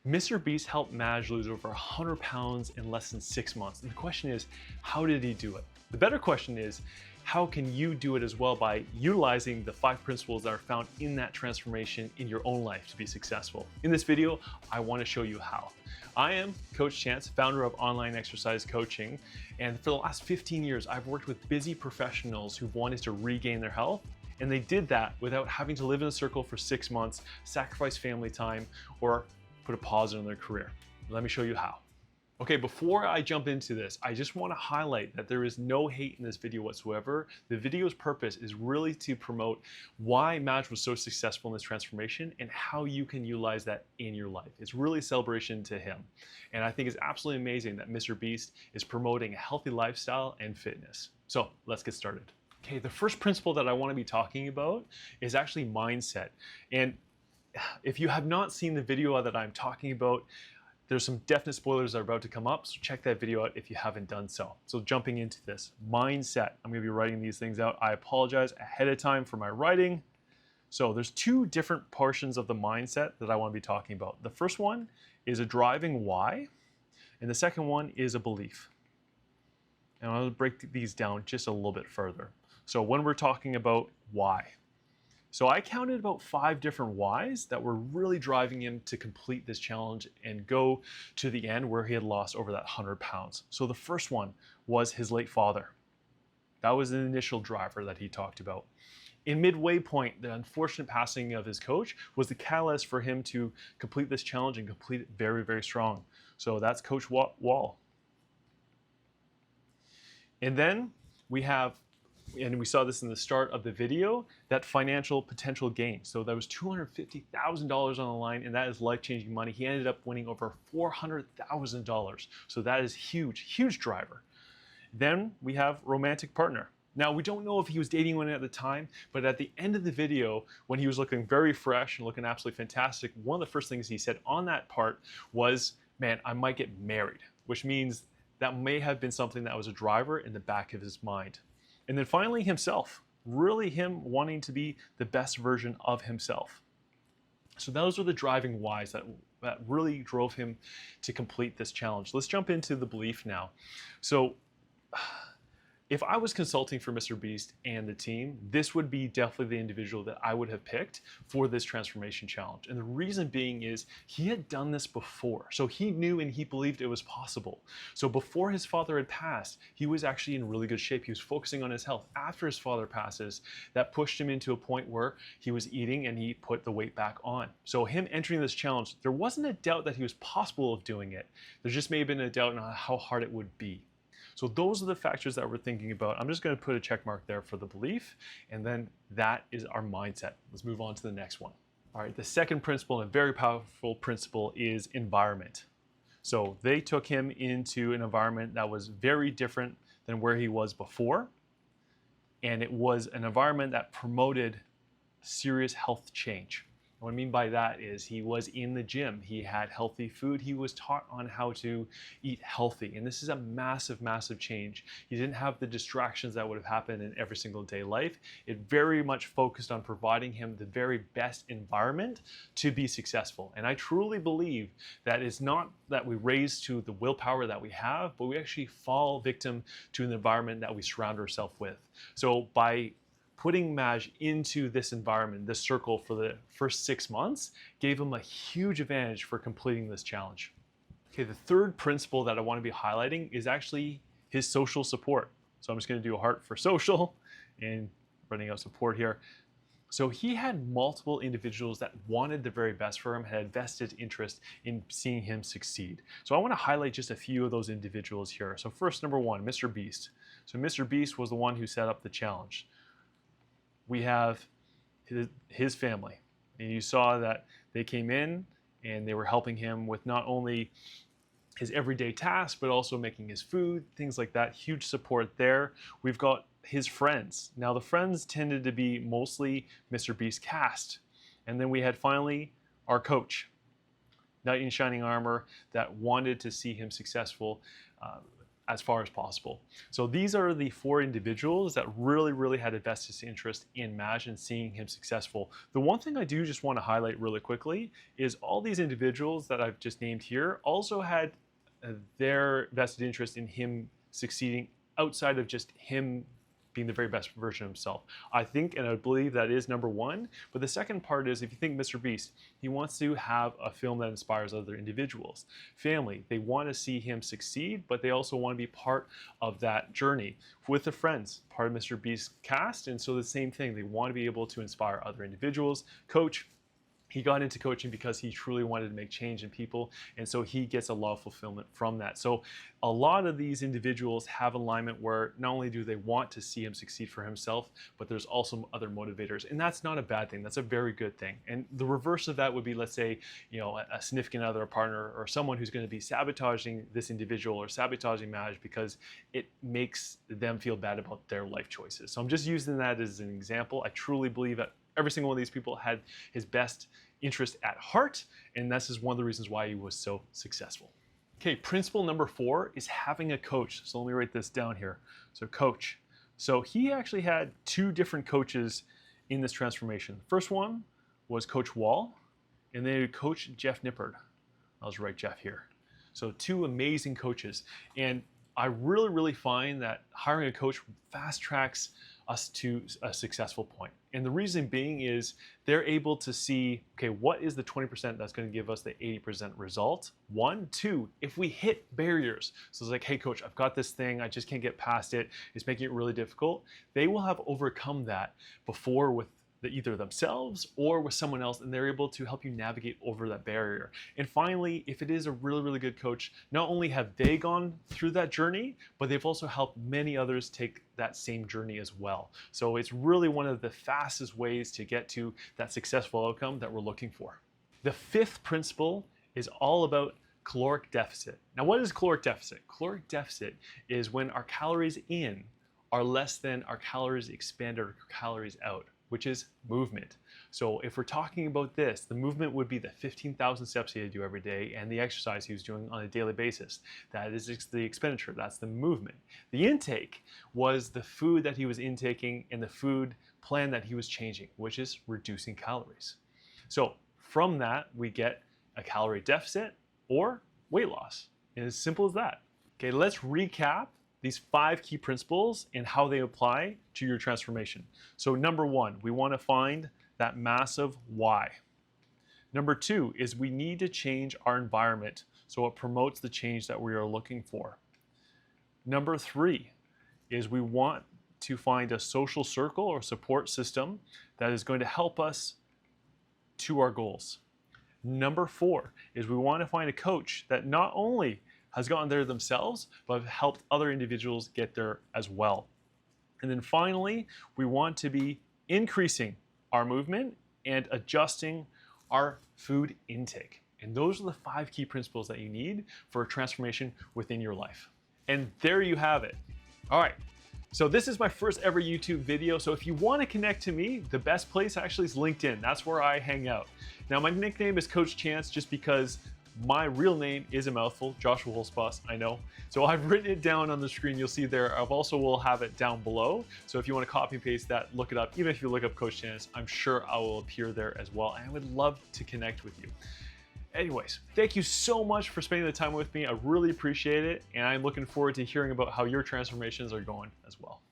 Mr. Beast helped Maj lose over 100 pounds in less than 6 months. And the question is, how did he do it? The better question is, how can you do it as well by utilizing the 5 principles that are found in that transformation in your own life to be successful? In this video, I want to show you how. I am Coach Chance, founder of Online Exercise Coaching. And for the last 15 years, I've worked with busy professionals who've wanted to regain their health. And they did that without having to live in a circle for 6 months, sacrifice family time, or put a pause on their career. Let me show you how. Okay, before I jump into this, I just want to highlight that there is no hate in this video whatsoever. The video's purpose is really to promote why Maj was so successful in this transformation and how you can utilize that in your life. It's really a celebration to him. And I think it's absolutely amazing that Mr. Beast is promoting a healthy lifestyle and fitness. So let's get started. Okay, the first principle that I want to be talking about is actually mindset. And if you have not seen the video that I'm talking about, there's some definite spoilers that are about to come up, so check that video out if you haven't done so. So jumping into this, mindset. I'm going to be writing these things out. I apologize ahead of time for my writing. So there's 2 different portions of the mindset that I want to be talking about. The first one is a driving why, and the second one is a belief. And I'll break these down just a little bit further. So when we're talking about why, so I counted about 5 different whys that were really driving him to complete this challenge and go to the end where he had lost over that 100 pounds. So the first one was his late father. That was the initial driver that he talked about. In midway point, the unfortunate passing of his coach was the catalyst for him to complete this challenge and complete it very, very strong. So that's Coach Wall. And then we have, and we saw this in the start of the video, that financial potential gain. So that was $250,000 on the line, and that is life-changing money. He ended up winning over $400,000. So that is huge, huge driver. Then we have romantic partner. Now, we don't know if he was dating one at the time, but at the end of the video, when he was looking very fresh and looking absolutely fantastic, one of the first things he said on that part was, man, I might get married, which means that may have been something that was a driver in the back of his mind. And then finally, himself, really him wanting to be the best version of himself. So those are the driving whys that really drove him to complete this challenge. Let's jump into the belief now. So if I was consulting for Mr. Beast and the team, this would be definitely the individual that I would have picked for this transformation challenge. And the reason being is he had done this before. So he knew and he believed it was possible. So before his father had passed, he was actually in really good shape. He was focusing on his health. After his father passes, that pushed him into a point where he was eating and he put the weight back on. So him entering this challenge, there wasn't a doubt that he was possible of doing it. There just may have been a doubt on how hard it would be. So those are the factors that we're thinking about. I'm just going to put a check mark there for the belief, and then that is our mindset. Let's move on to the next one. All right, the second principle, and a very powerful principle, is environment. So they took him into an environment that was very different than where he was before, and it was an environment that promoted serious health change. What I mean by that is he was in the gym, he had healthy food, he was taught on how to eat healthy. And this is a massive, massive change. He didn't have the distractions that would have happened in every single day life. It very much focused on providing him the very best environment to be successful. And I truly believe that it's not that we raise to the willpower that we have, but we actually fall victim to an environment that we surround ourselves with. So by putting Maj into this environment, this circle for the first 6 months, gave him a huge advantage for completing this challenge. Okay, the third principle that I want to be highlighting is actually his social support. So I'm just going to do a heart for social and running out support here. So he had multiple individuals that wanted the very best for him, had vested interest in seeing him succeed. So I want to highlight just a few of those individuals here. So first, number 1, Mr. Beast. So Mr. Beast was the one who set up the challenge. We have his family, and you saw that they came in and they were helping him with not only his everyday tasks, but also making his food, things like that. Huge support there. We've got his friends. Now the friends tended to be mostly Mr. Beast cast. And then we had finally our coach, knight in shining armor, that wanted to see him successful. as far as possible. So these are the 4 individuals that really had a vested interest in Maj and seeing him successful. The one thing I do just want to highlight really quickly is all these individuals that I've just named here also had their vested interest in him succeeding outside of just him being the very best version of himself. I think and I believe that is number 1. But the second part is, if you think Mr. Beast, he wants to have a film that inspires other individuals. Family, they want to see him succeed, but they also want to be part of that journey. With the friends, part of Mr. Beast's cast, and so the same thing, they want to be able to inspire other individuals. Coach, he got into coaching because he truly wanted to make change in people, and so he gets a lot of fulfillment from that. So a lot of these individuals have alignment where not only do they want to see him succeed for himself, but there's also other motivators, and that's not a bad thing. That's a very good thing. And the reverse of that would be, let's say, you know, a significant other, a partner, or someone who's going to be sabotaging this individual or sabotaging Maj because it makes them feel bad about their life choices. So I'm just using that as an example. I truly believe that every single one of these people had his best interest at heart, and this is one of the reasons why he was so successful. Okay, principle number 4 is having a coach. So let me write this down here. So coach. So he actually had 2 different coaches in this transformation. The first one was Coach Wall, and then Coach Jeff Nippard. I'll just write Jeff here. So 2 amazing coaches. And I really find that hiring a coach fast tracks us to a successful point. And the reason being is they're able to see, okay, what is the 20% that's going to give us the 80% result? 1, 2, if we hit barriers. So it's like, hey coach, I've got this thing, I just can't get past it. It's making it really difficult. They will have overcome that before with either themselves or with someone else, and they're able to help you navigate over that barrier. And finally, if it is a really good coach, not only have they gone through that journey, but they've also helped many others take that same journey as well. So it's really one of the fastest ways to get to that successful outcome that we're looking for. The 5th principle is all about caloric deficit. Now, what is caloric deficit? Caloric deficit is when our calories in are less than our calories expended or calories out, which is movement. So if we're talking about this, the movement would be the 15,000 steps he had to do every day and the exercise he was doing on a daily basis. That is the expenditure, that's the movement. The intake was the food that he was intaking and the food plan that he was changing, which is reducing calories. So from that, we get a calorie deficit or weight loss. And as simple as that. Okay, let's recap these 5 key principles and how they apply to your transformation. So number 1, we want to find that massive why. Number 2 is we need to change our environment so it promotes the change that we are looking for. Number 3 is we want to find a social circle or support system that is going to help us to our goals. Number 4 is we want to find a coach that not only has gotten there themselves, but have helped other individuals get there as well. And then finally, we want to be increasing our movement and adjusting our food intake. And those are the 5 key principles that you need for a transformation within your life. And there you have it. All right. So this is my first ever YouTube video. So if you want to connect to me, the best place actually is LinkedIn. That's where I hang out. Now, my nickname is Coach Chance just because my real name is a mouthful, Joshua Holzboss, I know. So I've written it down on the screen, you'll see there. I've also will have it down below. So if you want to copy and paste that, look it up. Even if you look up Coach Chance, I'm sure I will appear there as well. And I would love to connect with you. Anyways, thank you so much for spending the time with me. I really appreciate it. And I'm looking forward to hearing about how your transformations are going as well.